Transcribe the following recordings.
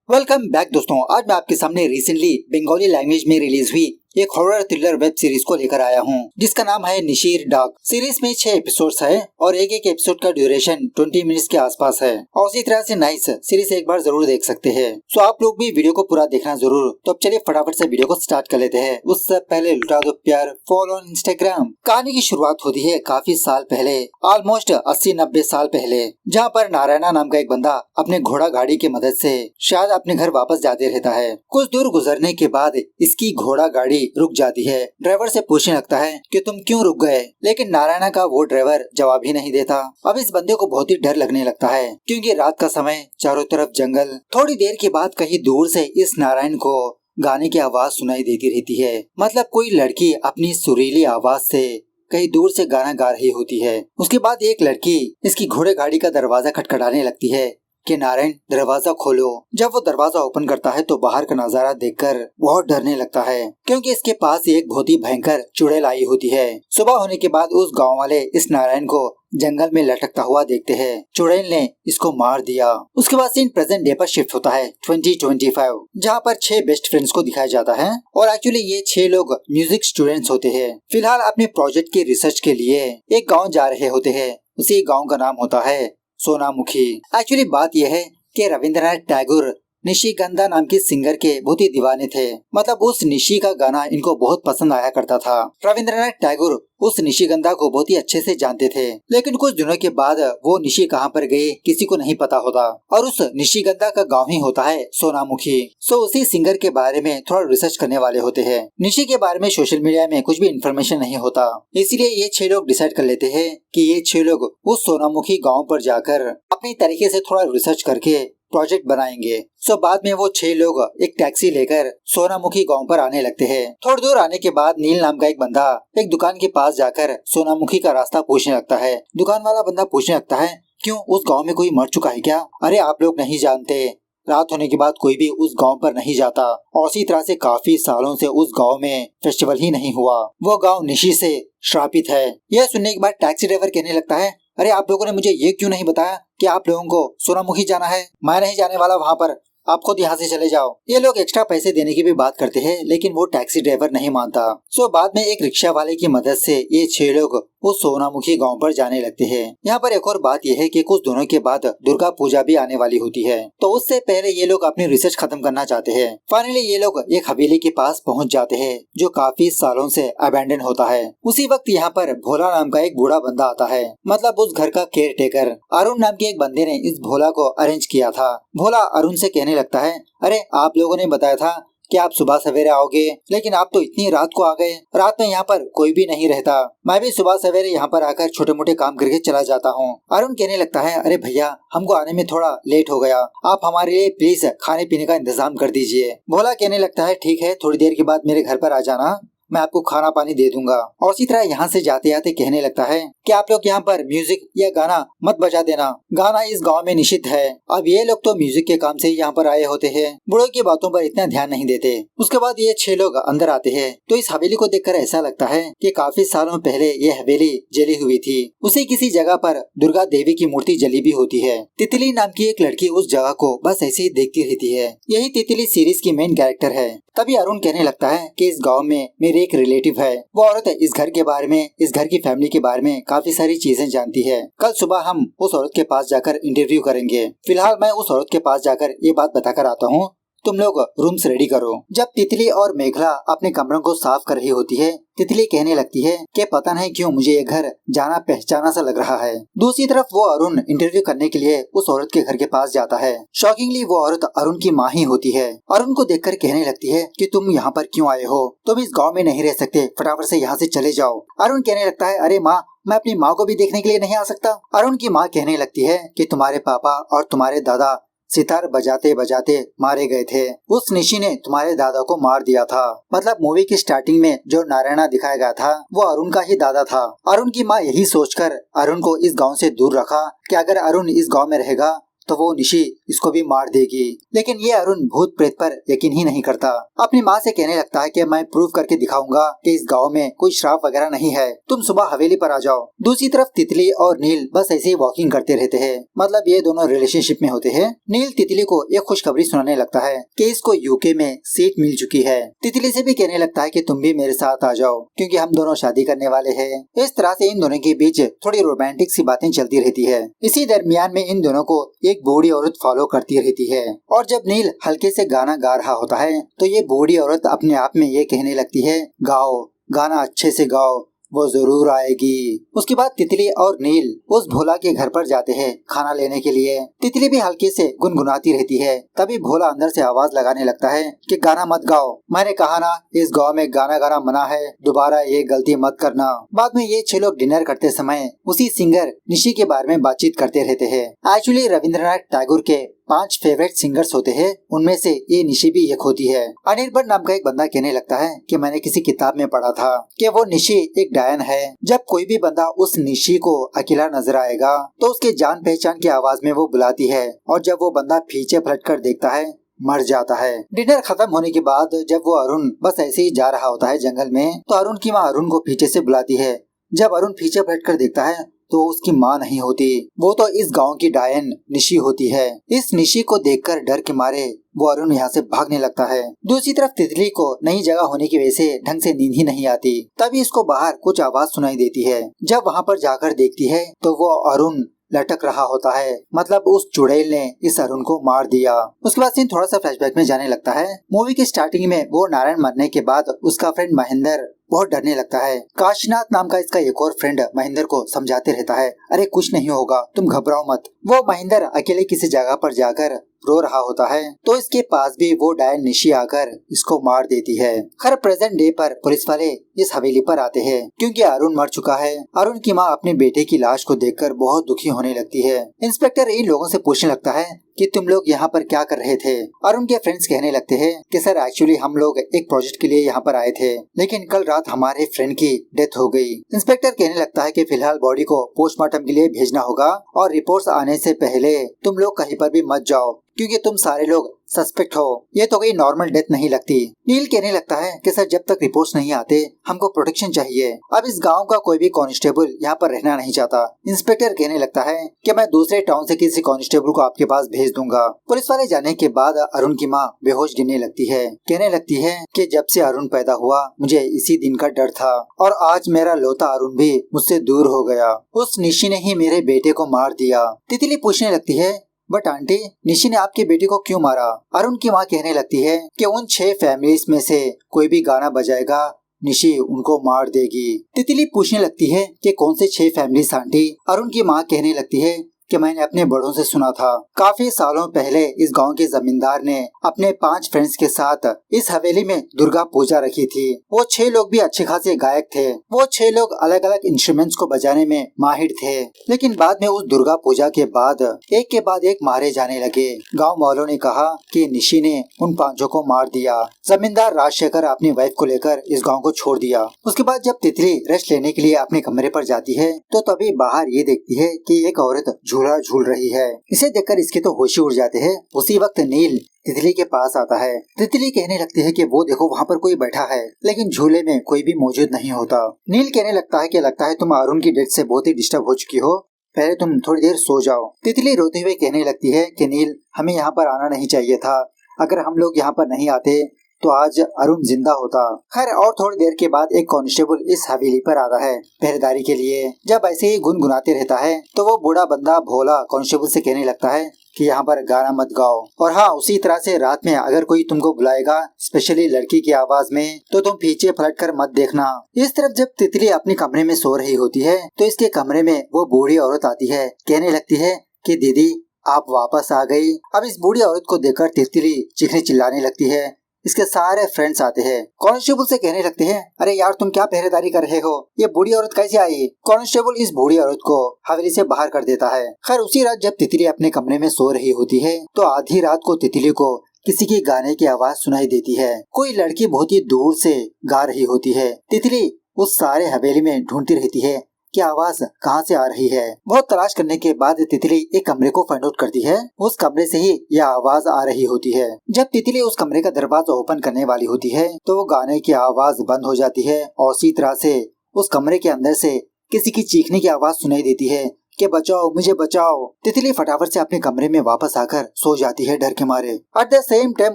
Welcome back दोस्तों। आज मैं आपके सामने रिसेंटली बंगाली लैंग्वेज में रिलीज हुई एक हॉरर थ्रिलर वेब सीरीज को लेकर आया हूँ, जिसका नाम है निशीर डार्क। सीरीज में 6 एपिसोड्स है और एक एक एपिसोड का ड्यूरेशन 20 मिनट्स के आसपास है और उसी तरह से नाइस सीरीज एक बार जरूर देख सकते हैं। सो आप लोग भी वीडियो को पूरा देखना जरूर। तो अब चलिए फटाफट से वीडियो को स्टार्ट कर लेते हैं। उससे पहले लुटा दो प्यार, फॉलो ऑन इंस्टाग्राम। कहानी की शुरुआत होती है काफी साल पहले, ऑलमोस्ट 80-90 साल पहले, जहाँ पर नारायणा नाम का एक बंदा अपने घोड़ा गाड़ी की मदद से शायद अपने घर वापस जाते रहता है। कुछ दूर गुजरने के बाद इसकी घोड़ा गाड़ी रुक जाती है। ड्राइवर से पूछने लगता है कि तुम क्यों रुक गए, लेकिन नारायणा का वो ड्राइवर जवाब ही नहीं देता। अब इस बंदे को बहुत ही डर लगने लगता है, क्योंकि रात का समय, चारों तरफ जंगल। थोड़ी देर के बाद कहीं दूर से इस नारायण को गाने की आवाज सुनाई देती रहती है। मतलब कोई लड़की अपनी सुरीली आवाज से कहीं दूर से गाना गा रही होती है। उसके बाद एक लड़की इसकी घोड़े गाड़ी का दरवाजा खटखटाने लगती है कि नारायण दरवाजा खोलो। जब वो दरवाजा ओपन करता है तो बाहर का नजारा देखकर बहुत डरने लगता है, क्योंकि इसके पास एक बहुत ही भयंकर चुड़ैल आई होती है। सुबह होने के बाद उस गांव वाले इस नारायण को जंगल में लटकता हुआ देखते हैं। चुड़ैल ने इसको मार दिया। उसके बाद सीन प्रेजेंट डे पर शिफ्ट होता है 2025, जहाँ पर 6 बेस्ट फ्रेंड्स को दिखाया जाता है और एक्चुअली ये 6 लोग म्यूजिक स्टूडेंट्स होते हैं। फिलहाल अपने प्रोजेक्ट की रिसर्च के लिए एक गाँव जा रहे होते हैं। उसी गाँव का नाम होता है सोनामुखी। एक्चुअली बात यह है कि रविंद्रनाथ टैगोर निशिगंधा नाम के सिंगर के बहुत ही दीवाने थे। मतलब उस निशी का गाना इनको बहुत पसंद आया करता था। रविंद्रनाथ टैगोर उस निशिगंधा को बहुत ही अच्छे से जानते थे, लेकिन कुछ दिनों के बाद वो निशी कहाँ पर गए किसी को नहीं पता होता और उस निशिगंधा का गांव ही होता है सोनामुखी। सो उसी सिंगर के बारे में थोड़ा रिसर्च करने वाले होते हैं। निशी के बारे में सोशल मीडिया में कुछ भी इन्फॉर्मेशन नहीं होता, इसलिए ये 6 लोग डिसाइड कर लेते हैं कि ये 6 लोग उस सोनामुखी गाँव पर जाकर अपनी तरीके से थोड़ा रिसर्च करके प्रोजेक्ट बनाएंगे। सो बाद में वो 6 लोग एक टैक्सी लेकर सोनामुखी गांव पर आने लगते हैं। थोड़ी दूर आने के बाद नील नाम का एक बंदा एक दुकान के पास जाकर सोनामुखी का रास्ता पूछने लगता है। दुकान वाला बंदा पूछने लगता है, क्यों उस गांव में कोई मर चुका है क्या? अरे आप लोग नहीं जानते, रात होने के बाद कोई भी उस गांव पर नहीं जाता और इसी तरह से काफी सालों से उस गांव में फेस्टिवल ही नहीं हुआ। वो गांव निशी से श्रापित है। यह सुनने के बाद टैक्सी ड्राइवर कहने लगता है, अरे आप लोगों ने मुझे ये क्यों नहीं बताया कि आप लोगों को सोनामुखी जाना है? मैं नहीं जाने वाला वहाँ पर, आप खुद यहाँ से चले जाओ। ये लोग एक्स्ट्रा पैसे देने की भी बात करते हैं, लेकिन वो टैक्सी ड्राइवर नहीं मानता। सो बाद में एक रिक्शा वाले की मदद से ये 6 लोग उस सोनामुखी गांव पर जाने लगते हैं। यहाँ पर एक और बात यह है कि कुछ दिनों के बाद दुर्गा पूजा भी आने वाली होती है, तो उससे पहले ये लोग अपनी रिसर्च खत्म करना चाहते हैं। फाइनली ये लोग एक हवेली के पास पहुँच जाते हैं, जो काफी सालों से अबैंडन होता है। उसी वक्त यहाँ पर भोला नाम का एक बूढ़ा बंदा आता है। मतलब उस घर का केयर टेकर अरुण नाम के एक बंदे ने इस भोला को अरेंज किया था। भोला अरुण से कहने लगता है, अरे आप लोगों ने बताया था कि आप सुबह सवेरे आओगे, लेकिन आप तो इतनी रात को आ गए। रात में यहाँ पर कोई भी नहीं रहता। मैं भी सुबह सवेरे यहाँ पर आकर छोटे मोटे काम करके चला जाता हूँ। अरुण कहने लगता है, अरे भैया हमको आने में थोड़ा लेट हो गया, आप हमारे लिए प्लीज खाने पीने का इंतजाम कर दीजिए। भोला कहने लगता है, ठीक है, थोड़ी देर के बाद मेरे घर पर आ जाना, मैं आपको खाना पानी दे दूंगा। और इसी तरह यहाँ से जाते जाते कहने लगता है कि आप लोग यहाँ पर म्यूजिक या गाना मत बजा देना, गाना इस गांव में निषिद्ध है। अब ये लोग तो म्यूजिक के काम से ही यहाँ पर आए होते हैं, बूढ़ों की बातों पर इतना ध्यान नहीं देते। उसके बाद ये 6 लोग अंदर आते हैं तो इस हवेली को देखकर ऐसा लगता है कि काफी सालों पहले ये हवेली जली हुई थी। उसी किसी जगह पर दुर्गा देवी की मूर्ति जली भी होती है। तितली नाम की एक लड़की उस जगह को बस ऐसे ही देखती रहती है। यही तितली सीरीज की मेन कैरेक्टर है। तभी अरुण कहने लगता है कि इस गांव में मेरे एक रिलेटिव है। वो औरत इस घर के बारे में, इस घर की फैमिली के बारे में काफी सारी चीजें जानती है। कल सुबह हम उस औरत के पास जाकर इंटरव्यू करेंगे। फिलहाल मैं उस औरत के पास जाकर ये बात बताकर आता हूँ, तुम लोग रूम्स रेडी करो। जब तितली और मेघला अपने कमरों को साफ कर रही होती है, तितली कहने लगती है कि पता नहीं क्यों मुझे ये घर जाना पहचाना सा लग रहा है। दूसरी तरफ वो अरुण इंटरव्यू करने के लिए उस औरत के घर के पास जाता है। शॉकिंगली वो औरत अरुण की माँ ही होती है। अरुण को देखकर कहने लगती है कि तुम यहाँ पर क्यों आए हो? तुम इस गाँव में नहीं रह सकते, फटाफट से यहाँ से चले जाओ। अरुण कहने लगता है, अरे माँ, मैं अपनी माँ को भी देखने के लिए नहीं आ सकता। अरुण की माँ कहने लगती है कि तुम्हारे पापा और तुम्हारे दादा सितार बजाते बजाते मारे गए थे। उस निशी ने तुम्हारे दादा को मार दिया था। मतलब मूवी की स्टार्टिंग में जो नारायणा दिखाया गया था वो अरुण का ही दादा था। अरुण की माँ यही सोचकर अरुण को इस गांव से दूर रखा कि अगर अरुण इस गांव में रहेगा तो वो निशी इसको भी मार देगी। लेकिन ये अरुण भूत प्रेत पर यकीन ही नहीं करता। अपनी माँ से कहने लगता है कि मैं प्रूव करके दिखाऊंगा कि इस गांव में कोई श्राप वगैरह नहीं है, तुम सुबह हवेली पर आ जाओ। दूसरी तरफ तितली और नील बस ऐसे ही वॉकिंग करते रहते हैं, मतलब ये दोनों रिलेशनशिप में होते हैं। नील तितली को एक खुशखबरी सुनाने लगता है कि इसको यूके में सीट मिल चुकी है। तितली से भी कहने लगता है कि तुम भी मेरे साथ आ जाओ क्योंकि हम दोनों शादी करने वाले हैं। इस तरह से इन दोनों के बीच थोड़ी रोमांटिक सी बातें चलती रहती है। इसी दरमियान में इन दोनों को एक बूढ़ी औरत फॉलो करती रहती है और जब नील हल्के से गाना गा रहा होता है तो ये बूढ़ी औरत अपने आप में ये कहने लगती है, गाओ गाना अच्छे से गाओ, वो जरूर आएगी। उसके बाद तितली और नील उस भोला के घर पर जाते हैं खाना लेने के लिए। तितली भी हल्के से गुनगुनाती रहती है। तभी भोला अंदर से आवाज लगाने लगता है कि गाना मत गाओ, मैंने कहा ना इस गांव में गाना गाना मना है, दोबारा ये गलती मत करना। बाद में ये 6 लोग डिनर करते समय उसी सिंगर निशी के बारे में बातचीत करते रहते हैं। एक्चुअली रविंद्रनाथ टैगोर के 5 फेवरेट सिंगर्स होते हैं, उनमें से ये निशी भी एक होती है। अनिर्बन नाम का एक बंदा कहने लगता है कि मैंने किसी किताब में पढ़ा था कि वो निशी एक डायन है। जब कोई भी बंदा उस निशी को अकेला नजर आएगा तो उसके जान पहचान की आवाज में वो बुलाती है और जब वो बंदा पीछे पलटकर देखता है मर जाता है। डिनर खत्म होने के बाद जब वो अरुण बस ऐसे ही जा रहा होता है जंगल में तो अरुण की माँ अरुण को पीछे से बुलाती है। जब अरुण पीछे पलटकर देखता है तो उसकी माँ नहीं होती, वो तो इस गांव की डायन निशी होती है। इस निशी को देखकर डर के मारे वो अरुण यहाँ से भागने लगता है। दूसरी तरफ तितली को नई जगह होने की वजह से ढंग से नींद ही नहीं आती। तभी इसको बाहर कुछ आवाज सुनाई देती है। जब वहाँ पर जाकर देखती है तो वो अरुण लटक रहा होता है, मतलब उस चुड़ैल ने इस अरुण को मार दिया। उसके बाद सीन थोड़ा सा फ्लैशबैक में जाने लगता है। मूवी के स्टार्टिंग में वो नारायण मरने के बाद उसका फ्रेंड महेंद्र बहुत डरने लगता है। काशीनाथ नाम का इसका एक और फ्रेंड महेंद्र को समझाते रहता है, अरे कुछ नहीं होगा, तुम घबराओ मत। वो महेंद्र अकेले किसी जगह पर जाकर रो रहा होता है तो इसके पास भी वो डायन निशी आकर इसको मार देती है। खैर प्रेजेंट डे पर पुलिस वाले इस हवेली पर आते हैं क्योंकि अरुण मर चुका है। अरुण की माँ अपने बेटे की लाश को देखकर बहुत दुखी होने लगती है। इंस्पेक्टर इन लोगों से पूछने लगता है कि तुम लोग यहाँ पर क्या कर रहे थे। अरुण के फ्रेंड्स कहने लगते हैं कि सर एक्चुअली हम लोग एक प्रोजेक्ट के लिए यहाँ पर आए थे, लेकिन कल रात हमारे फ्रेंड की डेथ हो गई। इंस्पेक्टर कहने लगता है कि फिलहाल बॉडी को पोस्टमार्टम के लिए भेजना होगा और रिपोर्ट्स आने से पहले तुम लोग कहीं पर भी मत जाओ क्योंकि तुम सारे लोग सस्पेक्ट हो, ये तो कोई नॉर्मल डेथ नहीं लगती। नील कहने लगता है कि सर जब तक रिपोर्ट्स नहीं आते हमको प्रोटेक्शन चाहिए। अब इस गांव का कोई भी कांस्टेबल यहाँ पर रहना नहीं चाहता। इंस्पेक्टर कहने लगता है कि मैं दूसरे टाउन से किसी कांस्टेबल को आपके पास भेज दूंगा। पुलिस वाले जाने के बाद अरुण की माँ बेहोश गिरने लगती है। कहने लगती है कि जब से अरुण पैदा हुआ मुझे इसी दिन का डर था और आज मेरा लौता अरुण भी मुझसे दूर हो गया। उस निशी ने ही मेरे बेटे को मार दिया। तितली पूछने लगती है, बट आंटी निशी ने आपके बेटे को क्यों मारा? अरुण की माँ कहने लगती है कि उन 6 फैमिलीज में से कोई भी गाना बजाएगा निशी उनको मार देगी। तितली पूछने लगती है कि कौन से 6 फैमिलीज आंटी? अरुण की माँ कहने लगती है कि मैंने अपने बड़ों से सुना था काफी सालों पहले इस गांव के जमींदार ने अपने 5 फ्रेंड्स के साथ इस हवेली में दुर्गा पूजा रखी थी। वो 6 लोग भी अच्छे खासे गायक थे। वो 6 लोग अलग अलग इंस्ट्रूमेंट्स को बजाने में माहिर थे, लेकिन बाद में उस दुर्गा पूजा के बाद एक के बाद एक मारे जाने लगे। गाँव वालों ने कहा कि निशी ने उन 5 को मार दिया। जमींदार राजशेखर अपनी वाइफ को लेकर इस गाँव को छोड़ दिया। उसके बाद जब तितली रेस्ट लेने के लिए अपने कमरे पर जाती है तो तभी बाहर ये देखती है कि एक औरत झूला झूल रही है। इसे देखकर इसके तो होश ही उड़ जाते हैं। उसी वक्त नील तितली के पास आता है। तितली कहने लगती है कि वो देखो वहाँ पर कोई बैठा है, लेकिन झूले में कोई भी मौजूद नहीं होता। नील कहने लगता है कि लगता है तुम अरुण की डेथ से बहुत ही डिस्टर्ब हो चुकी हो, पहले तुम थोड़ी देर सो जाओ। तितली रोते हुए कहने लगती है कि नील हमें यहाँ पर आना नहीं चाहिए था, अगर हम लोग यहाँ पर नहीं आते तो आज अरुण जिंदा होता। खैर और थोड़ी देर के बाद एक कांस्टेबल इस हवेली पर आता है पहरेदारी के लिए। जब ऐसे ही गुनगुनाते रहता है तो वो बूढ़ा बंदा भोला कांस्टेबल से कहने लगता है कि यहाँ पर गाना मत गाओ, और हाँ उसी तरह से रात में अगर कोई तुमको बुलाएगा स्पेशली लड़की की आवाज में तो तुम पीछे पलट कर मत देखना। इस तरफ जब तितली अपने कमरे में सो रही होती है तो इसके कमरे में वो बूढ़ी औरत आती है। कहने लगती है कि दीदी आप वापस आ गई। अब इस बूढ़ी औरत को देखकर तितली चीखने चिल्लाने लगती है। इसके सारे फ्रेंड्स आते हैं। कांस्टेबल से कहने लगते हैं, अरे यार तुम क्या पहरेदारी कर रहे हो, ये बूढ़ी औरत कैसे आई? कांस्टेबल इस बूढ़ी औरत को हवेली से बाहर कर देता है। खैर उसी रात जब तितली अपने कमरे में सो रही होती है तो आधी रात को तितली को किसी के गाने की आवाज सुनाई देती है। कोई लड़की बहुत ही दूर से गा रही होती है। तितली उस सारे हवेली में ढूंढती रहती है कि आवाज कहाँ से आ रही है। बहुत तलाश करने के बाद तितली एक कमरे को फाइंड आउट करती है। उस कमरे से ही यह आवाज आ रही होती है। जब तितली उस कमरे का दरवाजा ओपन करने वाली होती है तो वो गाने की आवाज बंद हो जाती है और उसी तरह से उस कमरे के अंदर से किसी की चीखने की आवाज सुनाई देती है कि बचाओ, मुझे बचाओ। तितली फटाफट से अपने कमरे में वापस आकर सो जाती है डर के मारे। एट द सेम टाइम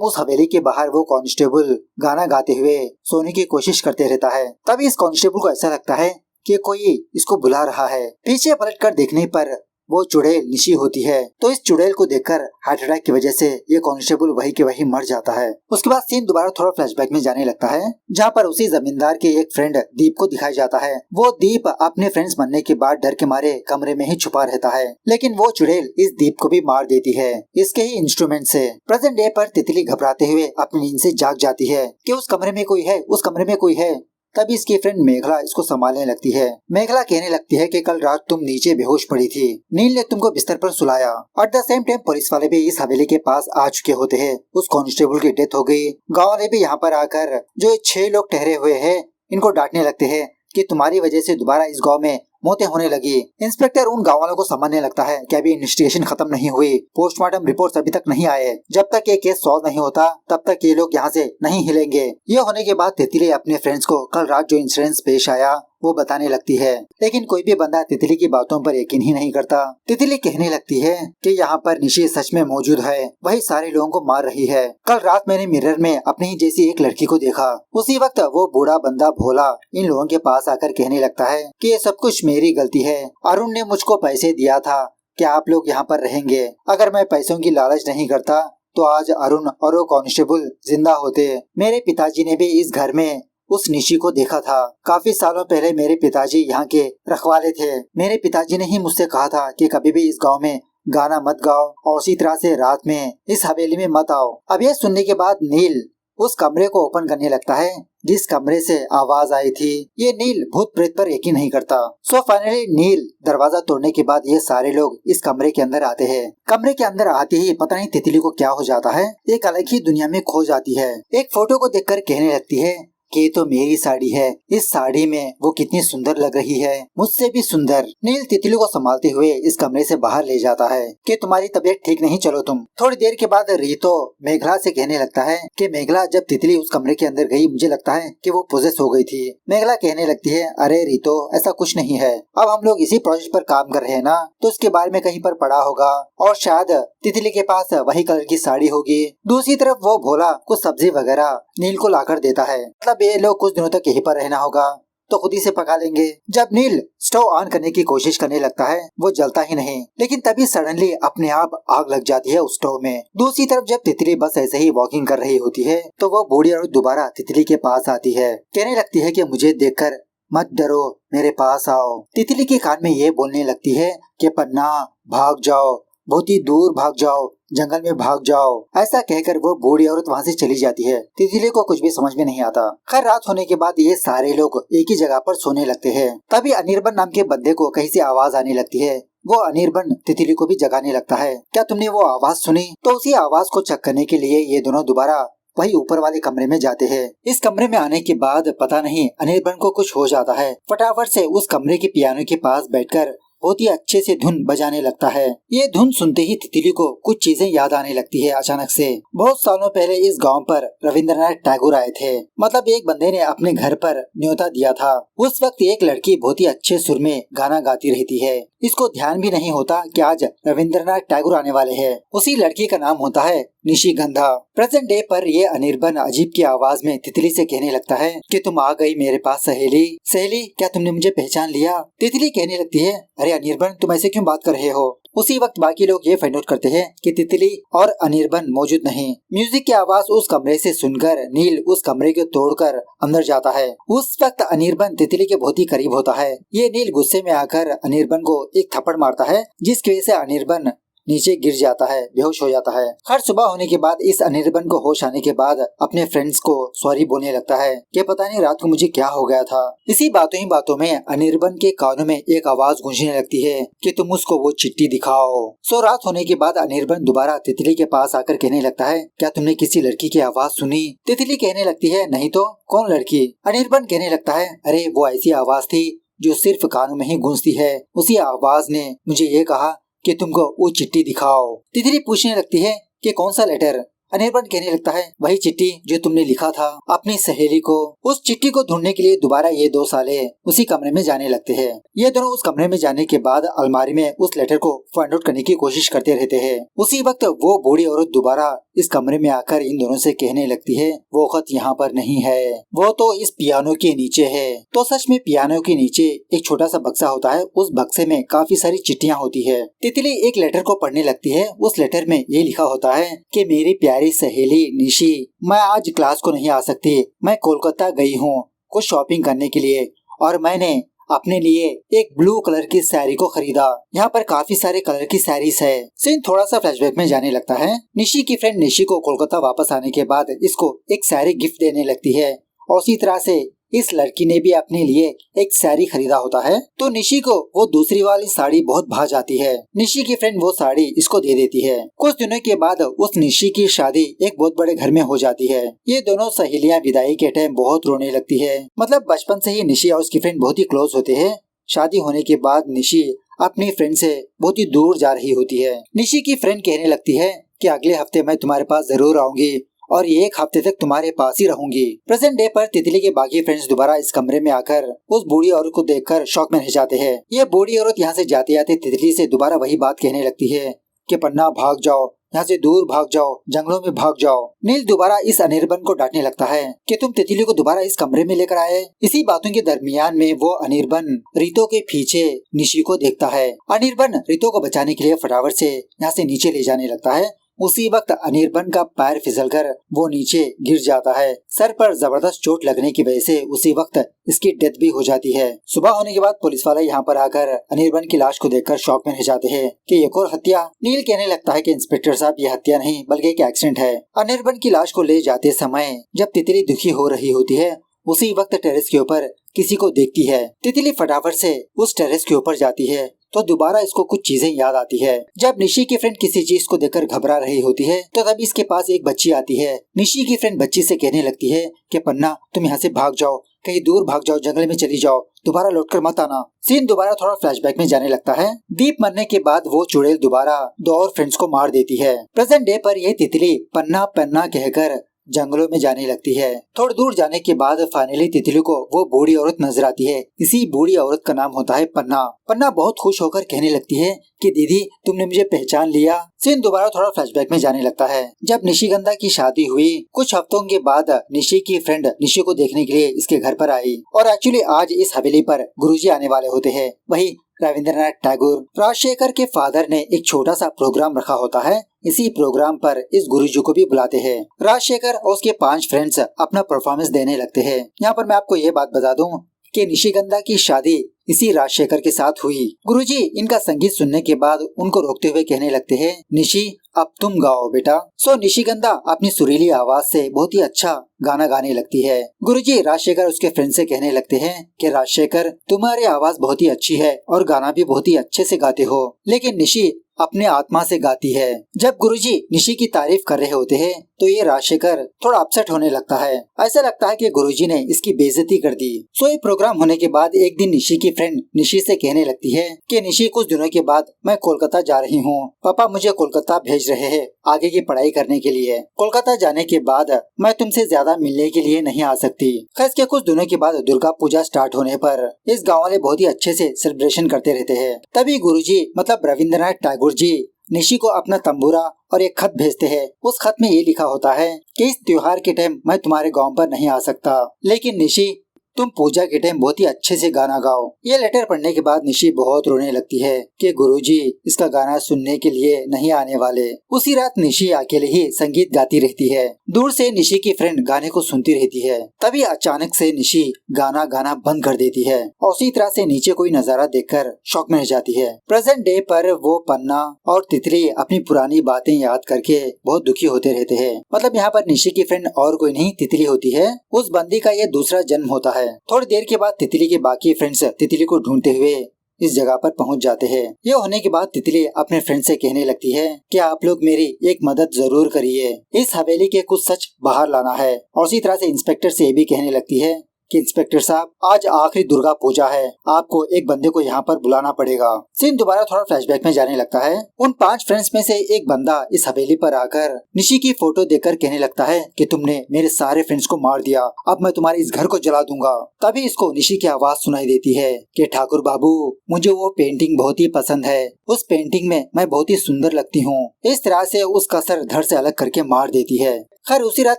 उस हवेली के बाहर वो कांस्टेबल गाना गाते हुए सोने की कोशिश करते रहता है। तभी इस कांस्टेबल को ऐसा लगता है कि कोई इसको बुला रहा है। पीछे पलटकर देखने पर वो चुड़ैल निशी होती है। तो इस चुड़ैल को देखकर हार्ट अटैक की वजह से ये कांस्टेबल वही के वही मर जाता है। उसके बाद सीन दोबारा थोड़ा फ्लैशबैक में जाने लगता है, जहाँ पर उसी जमींदार के एक फ्रेंड दीप को दिखाया जाता है। वो दीप अपने फ्रेंड्स मरने के बाद डर के मारे कमरे में ही छुपा रहता है, लेकिन वो चुड़ैल इस दीप को भी मार देती है इसके ही इंस्ट्रूमेंट से। प्रेजेंट डे पर तितली घबराते हुए अपनी नींद से जाग जाती है कि उस कमरे में कोई है, उस कमरे में कोई है। तभी इसकी फ्रेंड मेघला इसको संभालने लगती है। मेघला कहने लगती है कि कल रात तुम नीचे बेहोश पड़ी थी, नील ने तुमको बिस्तर पर सुलाया। At the same time police वाले भी इस हवेली के पास आ चुके होते हैं। उस कांस्टेबल की डेथ हो गई। गाँव वाले भी यहाँ पर आकर जो 6 लोग ठहरे हुए हैं इनको डांटने लगते हैं कि तुम्हारी वजह से दोबारा इस गांव में मौतें होने लगी। इंस्पेक्टर उन गाँव वालों को समझने लगता है कि अभी इन्वेस्टिगेशन खत्म नहीं हुई, पोस्टमार्टम रिपोर्ट्स अभी तक नहीं आए। जब तक ये केस सॉल्व नहीं होता तब तक ये लोग यहाँ से नहीं हिलेंगे। ये होने के बाद तितली अपने फ्रेंड्स को कल रात जो इंसिडेंट पेश आया वो बताने लगती है, लेकिन कोई भी बंदा तितली की बातों पर यकीन ही नहीं करता। तितली कहने लगती है कि यहाँ पर निशी सच में मौजूद है, वही सारे लोगों को मार रही है। कल रात मैंने मिरर में अपने ही जैसी एक लड़की को देखा। उसी वक्त वो बूढ़ा बंदा भोला इन लोगों के पास आकर कहने लगता है कि ये सब कुछ मेरी गलती है। अरुण ने मुझको पैसे दिया था कि आप लोग यहाँ पर रहेंगे। अगर मैं पैसों की लालच नहीं करता तो आज अरुण और वो कांस्टेबल जिंदा होते। मेरे पिताजी ने भी इस घर में उस निशी को देखा था। काफी सालों पहले मेरे पिताजी यहाँ के रखवाले थे। मेरे पिताजी ने ही मुझसे कहा था कि कभी भी इस गांव में गाना मत गाओ और उसी तरह से रात में इस हवेली में मत आओ। अब ये सुनने के बाद नील उस कमरे को ओपन करने लगता है जिस कमरे से आवाज आई थी। ये नील भूत प्रेत पर यकीन नहीं करता। सो फाइनली नील दरवाजा तोड़ने के बाद ये सारे लोग इस कमरे के अंदर आते हैं। कमरे के अंदर आते ही पता नहीं तितली को क्या हो जाता है, एक अलग ही दुनिया में खो जाती है। एक फोटो को देखकर कहने लगती है कि तो मेरी साड़ी है, इस साड़ी में वो कितनी सुंदर लग रही है, मुझसे भी सुंदर। नील तितली को संभालते हुए इस कमरे से बाहर ले जाता है कि तुम्हारी तबीयत ठीक नहीं, चलो तुम। थोड़ी देर के बाद रीतो मेघला से कहने लगता है कि मेघला जब तितली उस कमरे के अंदर गई मुझे लगता है कि वो पोजेस हो गई थी। मेघला कहने लगती है अरे रीतो ऐसा कुछ नहीं है, अब हम लोग इसी प्रोजेक्ट पर काम कर रहे हैं ना, तो उसके बारे में कहीं पर पड़ा होगा और शायद तितली के पास वही कलर की साड़ी होगी। दूसरी तरफ वो भोला कुछ सब्जी वगैरह नील को लाकर देता है, मतलब ये लोग कुछ दिनों तक यहीं पर रहना होगा तो खुद ही से पका लेंगे। जब नील स्टोव ऑन करने की कोशिश करने लगता है वो जलता ही नहीं, लेकिन तभी सडनली अपने आप आग लग जाती है उस स्टोव में। दूसरी तरफ जब तितली बस ऐसे ही वॉकिंग कर रही होती है तो वो बूढ़ी औरत दोबारा तितली के पास आती है, कहने लगती है कि मुझे देखकर मत डरो, मेरे पास आओ। तितली के कान में ये बोलने लगती है कि पन्ना भाग जाओ, बहुत ही दूर भाग जाओ, जंगल में भाग जाओ। ऐसा कहकर वो बूढ़ी औरत वहाँ से चली जाती है। तितली को कुछ भी समझ में नहीं आता। खैर रात होने के बाद ये सारे लोग एक ही जगह पर सोने लगते हैं। तभी अनिर्बन नाम के बंदे को कहीं से आवाज आने लगती है। वो अनिर्बन तितली को भी जगाने लगता है। क्या तुमने वो आवाज सुनी? तो उसी आवाज को चेक करने के लिए ये दोनों दोबारा वही ऊपर वाले कमरे में जाते हैं। इस कमरे में आने के बाद पता नहीं अनिर्बन को कुछ हो जाता है। फटाफट से उस कमरे के पियानो के पास बैठकर बहुत ही अच्छे से धुन बजाने लगता है। ये धुन सुनते ही तितली को कुछ चीजें याद आने लगती है अचानक से। बहुत सालों पहले इस गांव पर रविंद्रनाथ टैगोर आए थे, मतलब एक बंदे ने अपने घर पर न्योता दिया था। उस वक्त एक लड़की बहुत ही अच्छे सुर में गाना गाती रहती है। इसको ध्यान भी नहीं होता कि आज रविंद्रनाथ टैगोर आने वाले हैं। उसी लड़की का नाम होता है निशिगंधा। प्रेजेंट डे पर ये अनिर्बन अजीब की आवाज में तितली से कहने लगता है कि तुम आ गई मेरे पास सहेली। सहेली, क्या तुमने मुझे पहचान लिया? तितली कहने लगती है अरे अनिर्बन तुम ऐसे क्यों बात कर रहे हो? उसी वक्त बाकी लोग ये फाइंड आउट करते हैं कि तितली और अनिर्बन मौजूद नहीं। म्यूजिक की आवाज उस कमरे से सुनकर नील उस कमरे को तोड़कर अंदर जाता है। उस वक्त अनिर्बन तितली के बहुत ही करीब होता है। ये नील गुस्से में आकर अनिर्बन को एक थप्पड़ मारता है, जिसकी वजह से अनिर्बन नीचे गिर जाता है, बेहोश हो जाता है। हर सुबह होने के बाद इस अनिर्बन को होश आने के बाद अपने फ्रेंड्स को सॉरी बोलने लगता है कि पता नहीं रात को मुझे क्या हो गया था। इसी बातों ही बातों में अनिर्बन के कानों में एक आवाज गूंजने लगती है कि तुम उसको वो चिट्ठी दिखाओ। सो रात होने के बाद अनिर्बन दोबारा तितली के पास आकर कहने लगता है क्या तुमने किसी लड़की की आवाज सुनी? तितली कहने लगती है नहीं तो, कौन लड़की? अनिर्बन कहने लगता है अरे वो ऐसी आवाज थी जो सिर्फ कानों में ही गूंजती है। उसी आवाज ने मुझे ये कहा कि तुमको वो चिट्ठी दिखाओ। तितली पूछने लगती है कि कौन सा लेटर। अनिर्बन कहने लगता है वही चिट्ठी जो तुमने लिखा था अपनी सहेली को। उस चिट्ठी को ढूंढने के लिए दोबारा ये दो साले उसी कमरे में जाने लगते हैं। ये दोनों उस कमरे में जाने के बाद अलमारी में उस लेटर को फाइंड आउट करने की कोशिश करते रहते हैं। उसी वक्त वो बूढ़ी औरत दोबारा इस कमरे में आकर इन दोनों से कहने लगती है वो खत यहाँ पर नहीं है, वो तो इस पियानो के नीचे है। तो सच में पियानो के नीचे एक छोटा सा बक्सा होता है। उस बक्से में काफी सारी चिट्ठियाँ होती है। तितली एक लेटर को पढ़ने लगती है। उस लेटर में ये लिखा होता है कि मेरी प्यारी सहेली निशी, मैं आज क्लास को नहीं आ सकती। मैं कोलकाता गई हूँ कुछ शॉपिंग करने के लिए और मैंने अपने लिए एक ब्लू कलर की साड़ी को खरीदा। यहाँ पर काफी सारे कलर की साड़ीज है। सीन थोड़ा सा फ्लैशबैक में जाने लगता है। निशी की फ्रेंड निशी को कोलकाता वापस आने के बाद इसको एक साड़ी गिफ्ट देने लगती है और उसी तरह से इस लड़की ने भी अपने लिए एक साड़ी खरीदा होता है। तो निशी को वो दूसरी वाली साड़ी बहुत भा जाती है। निशी की फ्रेंड वो साड़ी इसको दे देती है। कुछ दिनों के बाद उस निशी की शादी एक बहुत बड़े घर में हो जाती है। ये दोनों सहेलियां विदाई के टाइम बहुत रोने लगती है। मतलब बचपन से ही निशी और उसकी फ्रेंड बहुत ही क्लोज होते हैं। शादी होने के बाद निशी अपनी फ्रेंड से बहुत ही दूर जा रही होती है। निशी की फ्रेंड कहने लगती है कि अगले हफ्ते मैं तुम्हारे पास जरूर आऊंगी और ये एक हफ्ते तक तुम्हारे पास ही रहूंगी। प्रेजेंट डे पर तितली के बाकी फ्रेंड्स दोबारा इस कमरे में आकर उस बूढ़ी औरत को देखकर शॉक में रह जाते हैं। ये बूढ़ी औरत यहाँ से जाते जाते तितली से दोबारा वही बात कहने लगती है कि पन्ना भाग जाओ, यहाँ से दूर भाग जाओ, जंगलों में भाग जाओ। नील दोबारा इस अनिर्बन को डांटने लगता है कि तुम तितली को दोबारा इस कमरे में लेकर आए। इसी बातों के दरमियान में वो अनिर्बन रितो के पीछे निशी को देखता है। अनिर्बन रितो को बचाने के लिए फटाफट से यहाँ से नीचे ले जाने लगता है। उसी वक्त अनिर्बन का पैर फिसलकर वो नीचे गिर जाता है। सर पर जबरदस्त चोट लगने की वजह से उसी वक्त इसकी डेथ भी हो जाती है। सुबह होने के बाद पुलिस वाले यहाँ पर आकर अनिर्बन की लाश को देखकर शॉक में रह जाते हैं कि एक और हत्या। नील कहने लगता है कि इंस्पेक्टर साहब ये हत्या नहीं बल्कि एक एक्सीडेंट है। अनिर्बन की लाश को ले जाते समय जब तितली दुखी हो रही होती है उसी वक्त टेरेस के ऊपर किसी को देखती है। तितली फटाफट से उस टेरेस के ऊपर जाती है तो दोबारा इसको कुछ चीजें याद आती है। जब निशी की फ्रेंड किसी चीज को देखकर घबरा रही होती है तो तभी इसके पास एक बच्ची आती है। निशी की फ्रेंड बच्ची से कहने लगती है कि पन्ना तुम यहाँ से भाग जाओ, कहीं दूर भाग जाओ, जंगल में चली जाओ, दोबारा लौटकर मत आना। सीन दोबारा थोड़ा फ्लैशबैक में जाने लगता है। दीप मरने के बाद वो चुड़ैल दोबारा दो और फ्रेंड्स को मार देती है। प्रेजेंट डे पर यह तितली पन्ना पन्ना कहकर जंगलों में जाने लगती है। थोड़ी दूर जाने के बाद फाइनली तितली को वो बूढ़ी औरत नजर आती है। इसी बूढ़ी औरत का नाम होता है पन्ना। पन्ना बहुत खुश होकर कहने लगती है कि दीदी तुमने मुझे पहचान लिया। सीन दोबारा थोड़ा फ्लैशबैक में जाने लगता है। जब निशिगंधा की शादी हुई कुछ हफ्तों के बाद निशी की फ्रेंड निशी को देखने के लिए इसके घर पर आई और एक्चुअली आज इस हवेली पर गुरुजी आने वाले होते हैं। वही रविंद्रनाथ टैगोर राजशेखर के फादर ने एक छोटा सा प्रोग्राम रखा होता है। इसी प्रोग्राम पर इस गुरुजी को भी बुलाते हैं। राजशेखर और उसके 5 फ्रेंड्स अपना परफॉर्मेंस देने लगते हैं। यहाँ पर मैं आपको ये बात बता दूं कि निशिगंधा की शादी इसी राजशेखर के साथ हुई। गुरुजी इनका संगीत सुनने के बाद उनको रोकते हुए कहने लगते हैं निशी अब तुम गाओ बेटा। सो निशिगंधा अपनी सुरीली आवाज से बहुत ही अच्छा गाना गाने लगती है। गुरुजी राजशेखर उसके फ्रेंड से कहने लगते हैं कि राजशेखर तुम्हारी आवाज बहुत ही अच्छी है और गाना भी बहुत ही अच्छे से गाते हो, लेकिन निशी अपने आत्मा से गाती है। जब गुरुजी निशी की तारीफ कर रहे होते हैं तो ये राजशेखर थोड़ा अपसेट होने लगता है। ऐसा लगता है कि गुरुजी ने इसकी बेइज्जती कर दी। सो ये प्रोग्राम होने के बाद एक दिन निशी की फ्रेंड निशी से कहने लगती है कि निशी कुछ दिनों के बाद मैं कोलकाता जा रही हूँ। पापा मुझे कोलकाता भेज रहे हैं आगे की पढ़ाई करने के लिए। कोलकाता जाने के बाद मैं तुमसे ज्यादा मिलने के लिए नहीं आ सकती। खैर के कुछ दिनों के बाद दुर्गा पूजा स्टार्ट होने पर इस गाँव वाले बहुत ही अच्छे से सेलिब्रेशन करते रहते हैं। तभी गुरुजी मतलब रविंद्रनाथ टैगोर जी निशी को अपना तंबूरा और एक खत भेजते हैं। उस खत में ये लिखा होता है कि इस त्योहार के टाइम मैं तुम्हारे गांव पर नहीं आ सकता, लेकिन निशी तुम पूजा के टाइम बहुत ही अच्छे से गाना गाओ। ये लेटर पढ़ने के बाद निशी बहुत रोने लगती है कि गुरुजी इसका गाना सुनने के लिए नहीं आने वाले। उसी रात निशी अकेले ही संगीत गाती रहती है। दूर से निशी की फ्रेंड गाने को सुनती रहती है। तभी अचानक से निशी गाना गाना बंद कर देती है और उसी तरह से नीचे कोई नजारा देखकर शॉक में रह जाती है। प्रेजेंट डे पर वो पन्ना और तितली अपनी पुरानी बातें याद करके बहुत दुखी होते रहते हैं। मतलब यहाँ पर निशी की फ्रेंड और कोई नहीं तितली होती है। उस बंदी का ये दूसरा जन्म होता है। थोड़ी देर के बाद तितली के बाकी फ्रेंड्स तितली को ढूंढते हुए इस जगह पर पहुंच जाते हैं। यह होने के बाद तितली अपने फ्रेंड से कहने लगती है कि आप लोग मेरी एक मदद जरूर करिए, इस हवेली के कुछ सच बाहर लाना है। और उसी तरह से इंस्पेक्टर से ये भी कहने लगती है कि इंस्पेक्टर साहब आज आखिरी दुर्गा पूजा है, आपको एक बंदे को यहाँ पर बुलाना पड़ेगा। सीन दोबारा थोड़ा फ्लैशबैक में जाने लगता है। उन 5 फ्रेंड्स में से एक बंदा इस हवेली पर आकर निशी की फोटो देखकर कहने लगता है कि तुमने मेरे सारे फ्रेंड्स को मार दिया, अब मैं तुम्हारे इस घर को जला दूंगा। तभी इसको निशी की आवाज सुनाई देती है कि ठाकुर बाबू, मुझे वो पेंटिंग बहुत ही पसंद है, उस पेंटिंग में मैं बहुत ही सुंदर लगती हूँ। इस तरह से उसका सर धड़ से अलग करके मार देती है। खैर उसी रात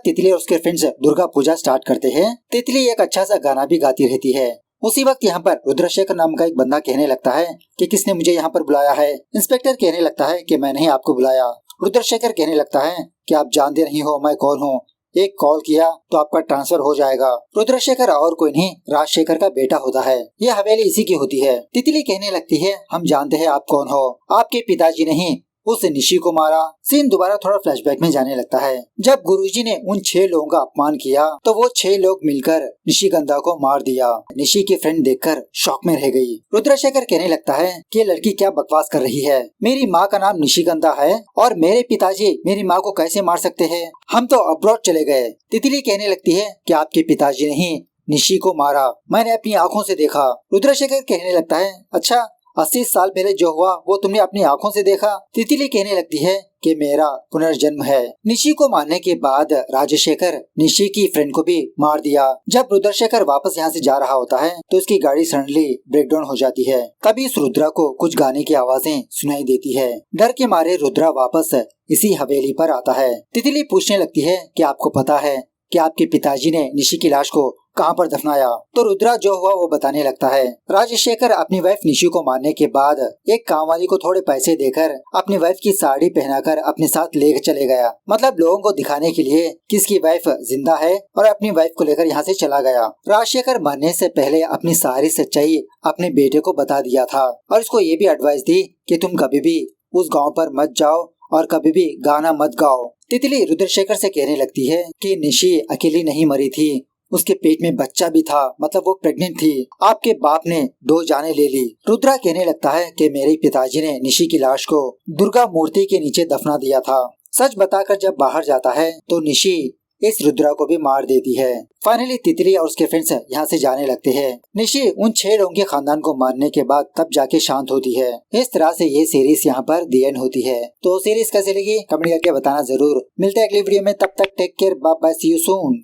तितली और उसके फ्रेंड्स दुर्गा पूजा स्टार्ट करते हैं। तितली एक अच्छा सा गाना भी गाती रहती है। उसी वक्त यहाँ पर रुद्रशेखर नाम का एक बंदा कहने लगता है कि किसने मुझे यहाँ पर बुलाया है। इंस्पेक्टर कहने लगता है कि मैंने ही आपको बुलाया। रुद्रशेखर कहने लगता है कि आप जानते नहीं हो मैं कौन हूँ, एक कॉल किया तो आपका ट्रांसफर हो जाएगा। रुद्रशेखर और कोई नहीं, राजशेखर का बेटा होता है। यह हवेली इसी की होती है। तितली कहने लगती है हम जानते हैं आप कौन हो, आपके पिताजी ने ही उस निशी को मारा। सीन दोबारा थोड़ा फ्लैशबैक में जाने लगता है। जब गुरुजी ने उन 6 लोगों का अपमान किया तो वो 6 लोग मिलकर निशिगंधा को मार दिया। निशी की फ्रेंड देखकर शॉक में रह गई। रुद्रशेखर कहने लगता है कि ये लड़की क्या बकवास कर रही है, मेरी माँ का नाम निशिगंधा है और मेरे पिताजी मेरी माँ को कैसे मार सकते हैं, हम तो अब्रॉड चले गए। तितली कहने लगती है कि आपके पिताजी ने ही निशी को मारा, मैंने अपनी आँखों से देखा। रुद्रशेखर कहने लगता है अच्छा 80 साल पहले जो हुआ वो तुमने अपनी आंखों से देखा। तितली कहने लगती है कि मेरा पुनर्जन्म है। निशी को मारने के बाद राजशेखर निशी की फ्रेंड को भी मार दिया। जब रुद्रशेखर वापस यहाँ से जा रहा होता है तो उसकी गाड़ी सडनली ब्रेकडाउन हो जाती है। तभी इस रुद्रा को कुछ गाने की आवाजें सुनाई देती है। डर के मारे रुद्रा वापस इसी हवेली पर आता है। तितली पूछने लगती है कि आपको पता है कि आपके पिताजी ने निशी की लाश को कहाँ पर दफनाया। तो रुद्रा जो हुआ वो बताने लगता है। राजशेखर अपनी वाइफ निशी को मारने के बाद एक कामवाली को थोड़े पैसे देकर अपनी वाइफ की साड़ी पहनाकर अपने साथ लेकर चले गया। मतलब लोगों को दिखाने के लिए कि इसकी वाइफ जिंदा है और अपनी वाइफ को लेकर यहाँ से चला गया। राजशेखर मरने से पहले अपनी सारी सच्चाई अपने बेटे को बता दिया था और इसको ये भी एडवाइस दी कि तुम कभी भी उस गाँव पर मत जाओ और कभी भी गाना मत गाओ। तितली रुद्रशेखर से कहने लगती है कि निशी अकेली नहीं मरी थी, उसके पेट में बच्चा भी था, मतलब वो प्रेग्नेंट थी। आपके बाप ने 2 जाने ले ली। रुद्रा कहने लगता है कि मेरे पिताजी ने निशी की लाश को दुर्गा मूर्ति के नीचे दफना दिया था। सच बताकर जब बाहर जाता है तो निशी इस रुद्रा को भी मार देती है। फाइनली तितली और उसके फ्रेंड्स यहाँ से जाने लगते हैं। निशी उन 6 लोगों के खानदान को मारने के बाद तब जाके शांत होती है। इस तरह से ये सीरीज यहाँ पर दी एंड होती है। तो सीरीज कैसे लगी कमेंट करके बताना जरूर। मिलते हैं अगली वीडियो में, तब तक take care, bye bye, see you soon.